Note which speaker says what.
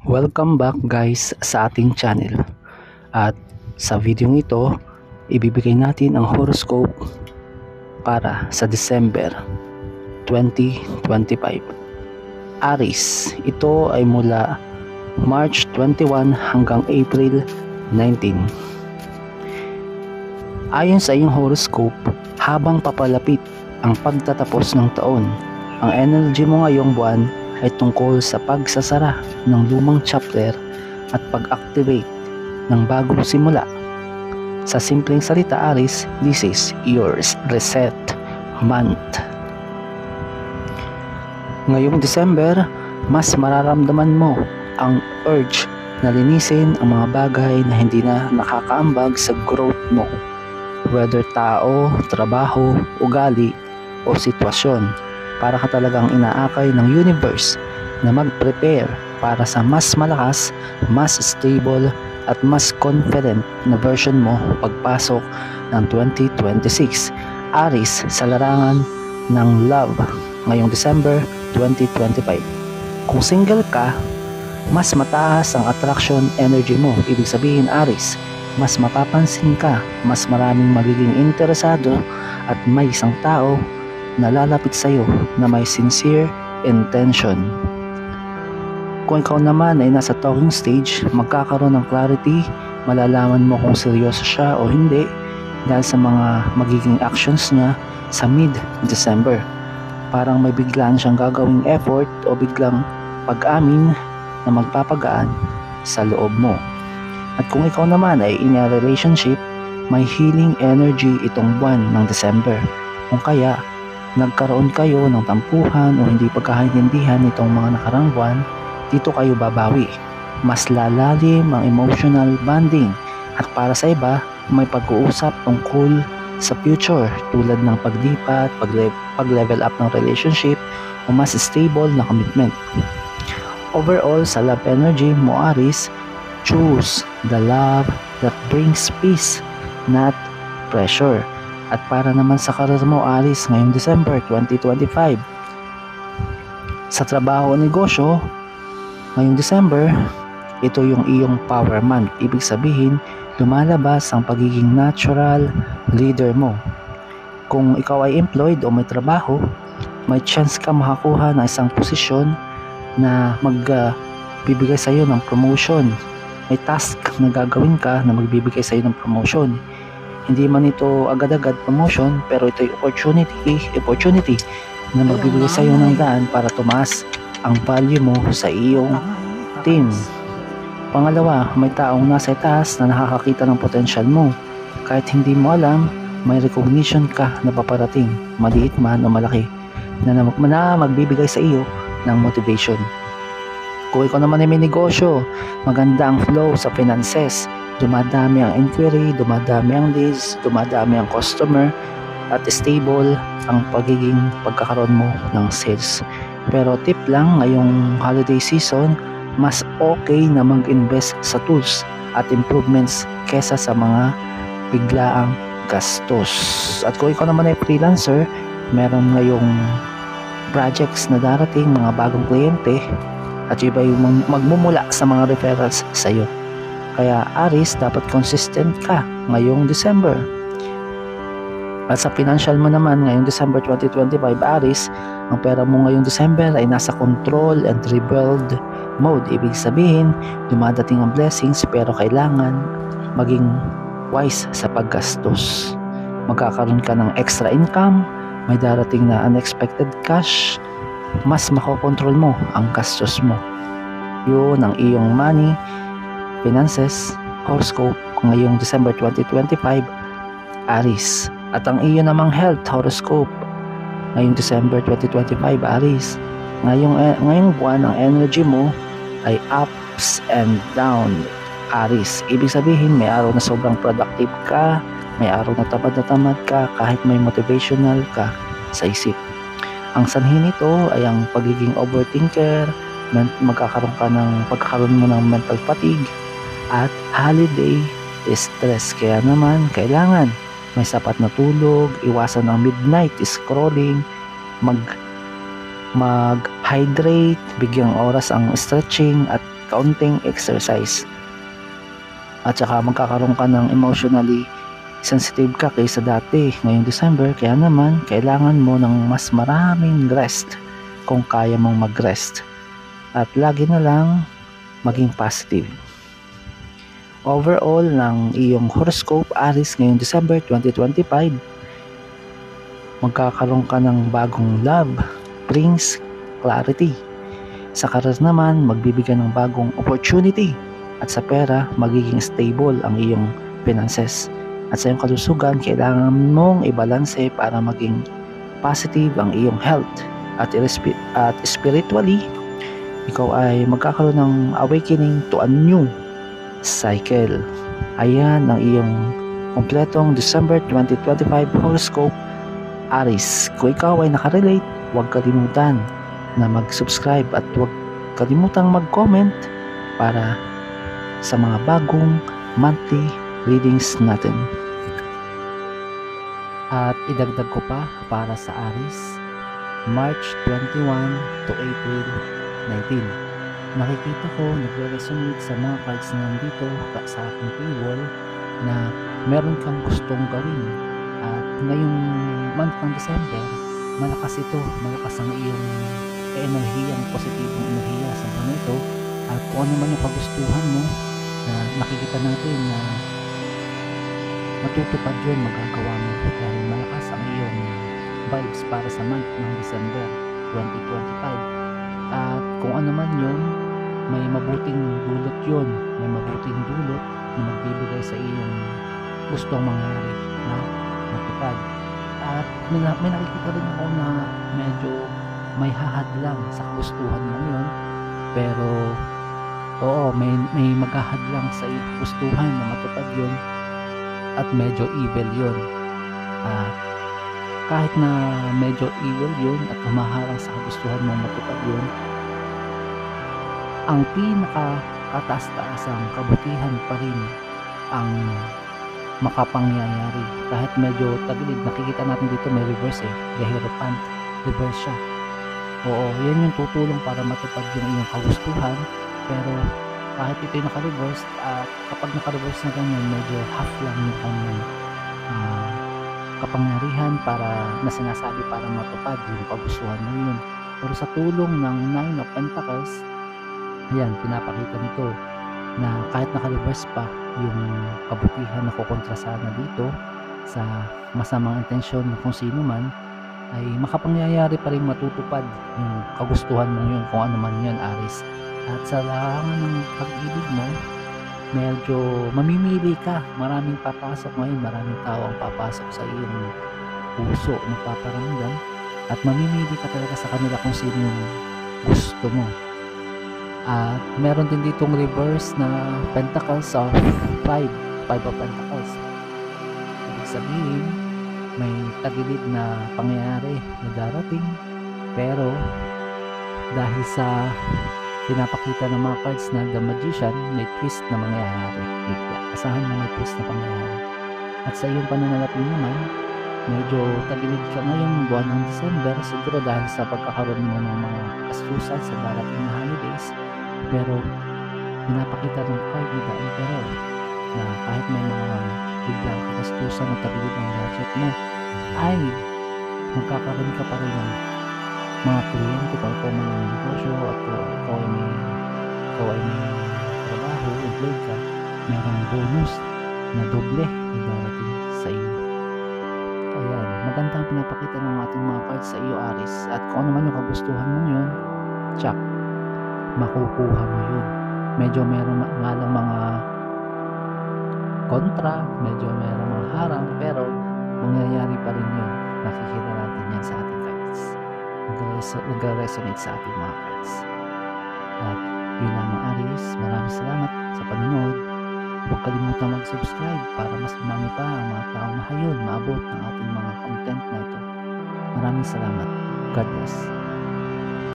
Speaker 1: Welcome back guys sa ating channel. At sa video ito, ibibigay natin ang horoscope para sa December 2025. Aries, ito ay mula March 21 hanggang April 19. Ayon sa iyong horoscope, habang papalapit ang pagtatapos ng taon, ang energy mo ngayong buwan ay tungkol sa pagsasara ng lumang chapter at pag-activate ng bagong simula. Sa simpleng salita, Aries, this is your reset month. Ngayong December, mas mararamdaman mo ang urge na linisin ang mga bagay na hindi na nakakaambag sa growth mo. Whether tao, trabaho, ugali, o sitwasyon, para ka talagang inaakay ng universe na mag-prepare para sa mas malakas, mas stable, at mas confident na version mo pagpasok ng 2026. Aries, sa larangan ng love ngayong December 2025. Kung single ka, mas mataas ang attraction energy mo. Ibig sabihin, Aries, mas mapapansin ka, mas maraming magiging interesado, at may isang tao na lalapit sa iyo na may sincere intention. Kung ikaw naman ay nasa talking stage, magkakaroon ng clarity, malalaman mo kung seryoso siya o hindi dahil sa mga magiging actions niya sa mid-December. Parang may biglaan siyang gagawing effort o biglang pag-amin na magpapagaan sa loob mo. At kung ikaw naman ay in a relationship, may healing energy itong buwan ng December. Kung kaya, nagkaroon kayo ng tampuhan o hindi pagkakaintindihan nitong mga nakarang buwan, dito kayo babawi. Mas lalalim ang emotional bonding, at para sa iba, may pag-uusap tungkol sa future tulad ng paglipat, pag-level up ng relationship o mas stable na commitment. Overall, sa love energy mo, Aries, choose the love that brings peace, not pressure. At para naman sa career mo, Aries, ngayong December 2025, sa trabaho o negosyo, ngayong December, ito yung iyong power month. Ibig sabihin, lumalabas ang pagiging natural leader mo. Kung ikaw ay employed o may trabaho, may chance ka makakuha ng isang posisyon na magbibigay sa iyo ng promotion. May task na gagawin ka na magbibigay sa iyo ng promotion. Hindi man ito agad-agad promotion, pero ito ay opportunity na magbibigay sa iyo ng daan para tumaas ang value mo sa iyong team. Pangalawa, may taong nasa itaas na nakakakita ng potential mo. Kahit hindi mo alam, may recognition ka na paparating, maliit man o malaki, na magbibigay sa iyo ng motivation. Kung ikaw naman ay may negosyo, maganda ang flow sa finances. Dumadami ang inquiry, dumadami ang leads, dumadami ang customer, at stable ang pagkakaroon mo ng sales. Pero tip lang, ngayong holiday season, mas okay na mag-invest sa tools at improvements kesa sa mga biglaang gastos. At kung ikaw naman ay freelancer, meron ngayong projects na darating, mga bagong kliyente, at iba yung magmumula sa mga referrals sa iyo. Kaya Aries, dapat consistent ka ngayong December. At sa financial mo naman ngayong December 2025, Aries, ang pera mo ngayong December ay nasa control and rebuild mode. Ibig sabihin, dumadating ang blessings, pero kailangan maging wise sa paggastos. Magkakaroon ka ng extra income, may darating na unexpected cash, mas makokontrol mo ang gastos mo. Yun ang iyong money, finances, horoscope ngayong December 2025, Aries. At ang iyo namang health horoscope ngayong December 2025, Aries. Ngayong buwan, ang energy mo ay ups and down, Aries. Ibig sabihin, may araw na sobrang productive ka, may araw na tamad ka, kahit may motivational ka sa isip. Ang sanhi nito ay ang pagiging overthinker, pagkakaroon mo ng mental fatigue, at holiday stress. Kaya naman, kailangan may sapat na tulog, iwasan ng midnight scrolling, mag-hydrate, bigyang oras ang stretching, at kaunting exercise. At saka magkakaroon ka ng emotionally sensitive ka kaysa dati ngayong December, kaya naman kailangan mo ng mas maraming rest kung kaya mong mag-rest. At lagi na lang maging positive. Overall ng iyong horoscope Aries ngayong December 2025, magkakaroon ka ng bagong love, brings clarity. Sa career naman, magbibigay ng bagong opportunity. At sa pera, magiging stable ang iyong finances. At sa iyong kalusugan, kailangan mong ibalanse para maging positive ang iyong health. At spiritually, ikaw ay magkakaroon ng awakening to a new cycle. Ayan ang iyong kompletong December 2025 horoscope Aries. Kung ikaw ay nakarelate, huwag kalimutan na mag-subscribe at huwag kalimutang mag-comment para sa mga bagong monthly readings natin. At idagdag ko pa para sa Aries, March 21 to April 19. Nakikita ko nagre-resonate sa mga cards na nandito sa aking paywall na meron kang gustong gawin. At ngayong month ng December, malakas ito, malakas ang iyong enerhiya, ang positibong enerhiya sa buwan ito. At kung ano man yung kagustuhan mo, na nakikita natin na matutupad yun, magagawa mo. Dahil malakas ang iyong vibes para sa month ng December 2025. At kung ano man yun, may mabuting dulot yun, may mabuting dulot na magbibigay sa iyong gustong mangyari na matupad. At may nakikita rin ako na medyo may hahadlang sa gustuhan mo yun, pero oo, may maghahadlang sa iyong gustuhan na matupad yun, at medyo evil yun. Kahit na medyo evil yun at humaharang sa kagustuhan mong matupad yun, ang pinakakataas-taasang kabutihan pa rin ang makapangyayari. Kahit medyo tagilid, nakikita natin dito may reverse the Hierophant, reverse siya. Oo, yan yung tutulong para matupad yung iyong kagustuhan, pero kahit ito yung naka-reverse, at kapag naka-reverse na ganyan, medyo half lang yung kanyang kapangyarihan para na sinasabi para matupad yung kagustuhan mo yun. Pero sa tulong ng Nine of Pentacles, ayan, pinapakita nito na kahit naka-reverse pa yung kabutihan na kukontra sana dito sa masamang intensyon ng kung sino man, ay makapangyayari pa rin matutupad yung kagustuhan mo yun, kung ano man yun, Aries. At sa larangan ng pag-ibig mo, medyo mamimili ka. Maraming papasok ngayon, maraming tao ang papasok sa iyong puso, magpaparamdam, at mamimili ka talaga sa kanila kung sino yung gusto mo. At meron din ditong reverse na Pentacles of 5 of Pentacles. Ibig sabihin, may tagilid na pangyayari na darating, pero dahil sa pinapakita ng mga cards na The Magician, may twist na mangyayari. Asahan mo may twist na pangyayari. At sa iyong pananalapi naman, medyo tagilid ka ngayong buwan ng December, siguro dahil sa pagkakaroon mo ng mga kastusan sa darating na holidays. Pero pinapakita ng card ni The Emperor na kahit may mga biglang kastusan na tagilid ng budget mo, ay magkakaroon ka pa rin ng mga kliyente kung ikaw may negosyo at ikaw ay may trabaho, employed ka, mayroong bonus na doble na darating sa iyo. Ayan, maganda ang pinapakita ng ating mga cards sa iyo, Aries. At kung ano man yung kagustuhan mo yun, tsak, makukuha mo yun. Medyo meron nga lang mga kontra, medyo meron mga harang, pero mangyayari pa rin yun. Nakikita natin yan sa ating cards. Nag-resonate sa ating mga cards. At yun lamang, Aries. Maraming salamat sa panonood. Huwag kalimutang mag-subscribe para mas dumami pa ang mga taong mahayon maabot ng ating mga content na ito. Maraming salamat. God bless.